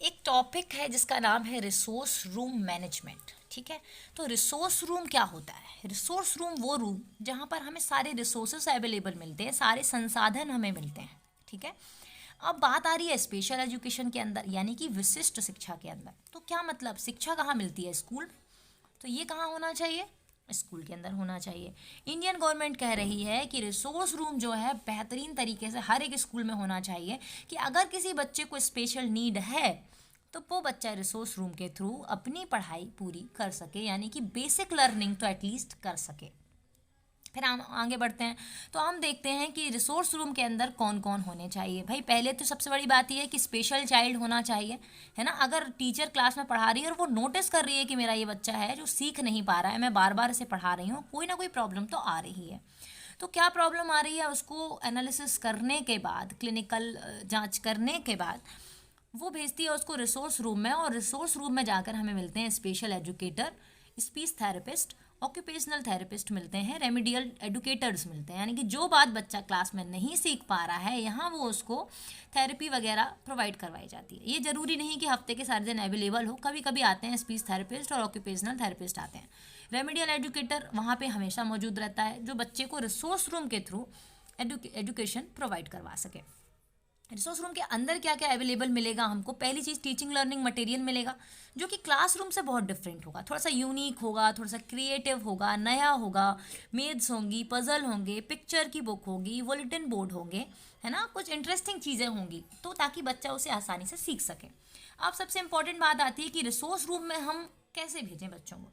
एक टॉपिक है जिसका नाम है रिसोर्स रूम मैनेजमेंट। ठीक है, तो रिसोर्स रूम क्या होता है? रिसोर्स रूम वो रूम जहाँ पर हमें सारे रिसोर्सेस अवेलेबल मिलते हैं, सारे संसाधन हमें मिलते हैं। ठीक है, अब बात आ रही है स्पेशल एजुकेशन के अंदर, यानी कि विशिष्ट शिक्षा के अंदर। तो क्या मतलब, शिक्षा कहाँ मिलती है? स्कूल। तो ये कहाँ होना चाहिए? स्कूल के अंदर होना चाहिए। इंडियन गवर्नमेंट कह रही है कि रिसोर्स रूम जो है बेहतरीन तरीके से हर एक स्कूल में होना चाहिए, कि अगर किसी बच्चे को स्पेशल नीड है तो वो बच्चा रिसोर्स रूम के थ्रू अपनी पढ़ाई पूरी कर सके, यानी कि बेसिक लर्निंग तो एटलीस्ट कर सके। फिर हम आगे बढ़ते हैं तो हम देखते हैं कि रिसोर्स रूम के अंदर कौन कौन होने चाहिए। भाई पहले तो सबसे बड़ी बात यह है कि स्पेशल चाइल्ड होना चाहिए, है ना। अगर टीचर क्लास में पढ़ा रही है और वो नोटिस कर रही है कि मेरा ये बच्चा है जो सीख नहीं पा रहा है, मैं बार बार इसे पढ़ा रही हूँ, कोई ना कोई प्रॉब्लम तो आ रही है। तो क्या प्रॉब्लम आ रही है उसको एनालिसिस करने के बाद, क्लिनिकल जांच करने के बाद वो भेजती है उसको रिसोर्स रूम में, और रिसोर्स रूम में जाकर हमें मिलते हैं special educator, speech therapist, occupational therapist मिलते हैं, रेमिडियल एडुकेटर्स मिलते हैं। यानी कि जो बात बच्चा क्लास में नहीं सीख पा रहा है, यहाँ वो उसको थेरेपी वगैरह प्रोवाइड करवाई जाती है। ये जरूरी नहीं कि हफ्ते के सारे दिन अवेलेबल हो, कभी कभी आते हैं स्पीच थेरेपिस्ट और ऑक्यूपेशनल थेरेपिस्ट आते हैं। रेमिडियल एडुकेटर वहाँ पे हमेशा मौजूद रहता है, जो बच्चे को रिसोर्स रूम के थ्रू एजुकेशन प्रोवाइड करवा सके। रिसोर्स रूम के अंदर क्या क्या अवेलेबल मिलेगा हमको? पहली चीज़, टीचिंग लर्निंग मटेरियल मिलेगा, जो कि क्लासरूम से बहुत डिफरेंट होगा, थोड़ा सा यूनिक होगा, थोड़ा सा क्रिएटिव होगा, नया होगा। मेड्स होंगी, पजल होंगे, पिक्चर की बुक होगी, बुलेटिन बोर्ड होंगे, है ना, कुछ इंटरेस्टिंग चीज़ें होंगी, तो ताकि बच्चा उसे आसानी से सीख सके। अब सबसे इंपॉर्टेंट बात आती है कि रिसोर्स रूम में हम कैसे भेजें बच्चों को।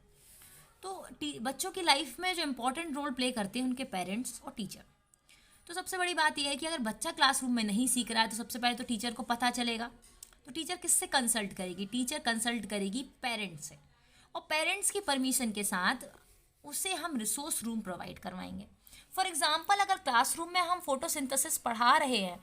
तो बच्चों की लाइफ में जो इंपॉर्टेंट रोल प्ले करते हैं उनके पेरेंट्स और टीचर। तो सबसे बड़ी बात यह है कि अगर बच्चा क्लासरूम में नहीं सीख रहा है तो सबसे पहले तो टीचर को पता चलेगा। तो टीचर किससे कंसल्ट करेगी? टीचर कंसल्ट करेगी पेरेंट्स से, और पेरेंट्स की परमिशन के साथ उसे हम रिसोर्स रूम प्रोवाइड करवाएंगे। फॉर एग्जाम्पल, अगर क्लासरूम में हम फोटोसिंथेसिस पढ़ा रहे हैं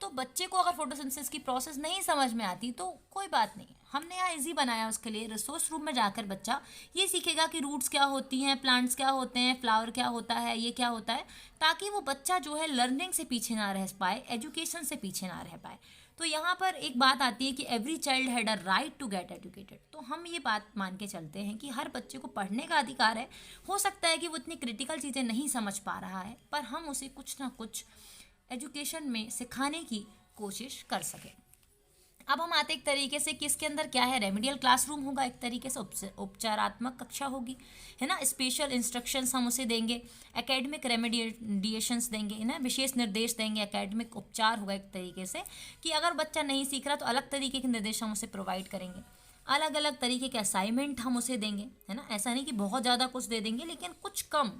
तो बच्चे को अगर फोटोसिंथेसिस की प्रोसेस नहीं समझ में आती तो कोई बात नहीं, हमने यहाँ इजी बनाया उसके लिए। रिसोर्स रूम में जाकर बच्चा ये सीखेगा कि रूट्स क्या होती हैं, प्लांट्स क्या होते हैं, फ्लावर क्या होता है, ये क्या होता है, ताकि वो बच्चा जो है लर्निंग से पीछे ना रह पाए, एजुकेशन से पीछे ना रह पाए। तो यहाँ पर एक बात आती है कि every child had a right to get educated. तो हम ये बात मान के चलते हैं कि हर बच्चे को पढ़ने का अधिकार है। हो सकता है कि वो इतनी क्रिटिकल चीज़ें नहीं समझ पा रहा है, पर हम उसे कुछ ना कुछ एजुकेशन में सिखाने की कोशिश कर सकें। अब हम आते एक तरीके से कि इसके अंदर क्या है, रेमेडियल क्लासरूम होगा, एक तरीके से उपचारात्मक कक्षा होगी, है ना। स्पेशल इंस्ट्रक्शंस हम उसे देंगे, एकेडमिक रेमेडिएशंस देंगे, है ना, विशेष निर्देश देंगे, एकेडमिक उपचार होगा एक तरीके से, कि अगर बच्चा नहीं सीख रहा तो अलग तरीके के निर्देश हम उसे प्रोवाइड करेंगे, अलग अलग तरीके के असाइनमेंट हम उसे देंगे, है ना। ऐसा नहीं कि बहुत ज़्यादा कुछ दे देंगे, लेकिन कुछ कम।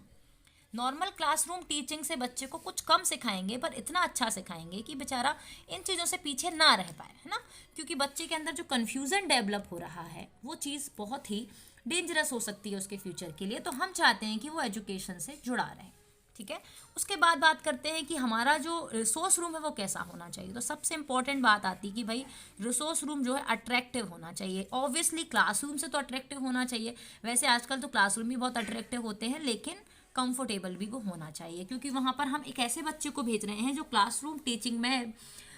नॉर्मल क्लासरूम टीचिंग से बच्चे को कुछ कम सिखाएंगे, पर इतना अच्छा सिखाएंगे कि बेचारा इन चीज़ों से पीछे ना रह पाए, है ना। क्योंकि बच्चे के अंदर जो कन्फ्यूज़न डेवलप हो रहा है वो चीज़ बहुत ही डेंजरस हो सकती है उसके फ्यूचर के लिए। तो हम चाहते हैं कि वो एजुकेशन से जुड़ा रहे। ठीक है, उसके बाद बात करते हैं कि हमारा जो रिसोर्स रूम है वो कैसा होना चाहिए। तो सबसे इंपॉर्टेंट बात आती है कि भाई रिसोर्स रूम जो है अट्रैक्टिव होना चाहिए। ऑब्वियसली क्लासरूम से तो अट्रैक्टिव होना चाहिए, वैसे आजकल तो क्लासरूम भी बहुत अट्रैक्टिव होते हैं, लेकिन कंफर्टेबल भी वो होना चाहिए, क्योंकि वहाँ पर हम एक ऐसे बच्चे को भेज रहे हैं जो क्लासरूम टीचिंग में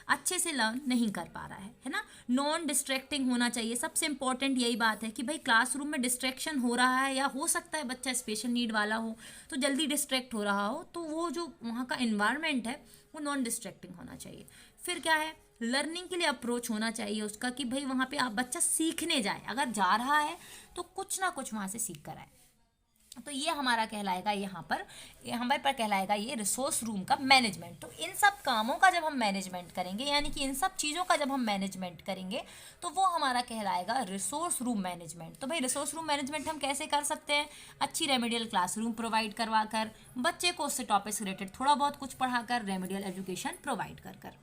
अच्छे से लर्न नहीं कर पा रहा है ना। नॉन डिस्ट्रैक्टिंग होना चाहिए। सबसे इंपॉर्टेंट यही बात है कि भाई क्लासरूम में डिस्ट्रैक्शन हो रहा है, या हो सकता है बच्चा स्पेशल नीड वाला हो तो जल्दी डिस्ट्रैक्ट हो रहा हो, तो वो जो वहाँ का इन्वायरमेंट है वो नॉन डिस्ट्रैक्टिंग होना चाहिए। फिर क्या है, लर्निंग के लिए अप्रोच होना चाहिए उसका, कि भाई वहाँ पे आप बच्चा सीखने जाए, अगर जा रहा है तो कुछ ना कुछ वहाँ से सीख कर आए। तो ये हमारा कहलाएगा, यहाँ पर हमारे पर कहलाएगा ये रिसोर्स रूम का मैनेजमेंट। तो इन सब कामों का जब हम मैनेजमेंट करेंगे, यानी कि इन सब चीज़ों का जब हम मैनेजमेंट करेंगे, तो वो हमारा कहलाएगा रिसोर्स रूम मैनेजमेंट। तो भाई रिसोर्स रूम मैनेजमेंट हम कैसे कर सकते हैं? अच्छी रेमेडियल क्लासरूम प्रोवाइड करवा कर, बच्चे को उससे टॉपिक से रिलेटेड थोड़ा बहुत कुछ पढ़ा कर, रेमेडियल एजुकेशन प्रोवाइड कर कर।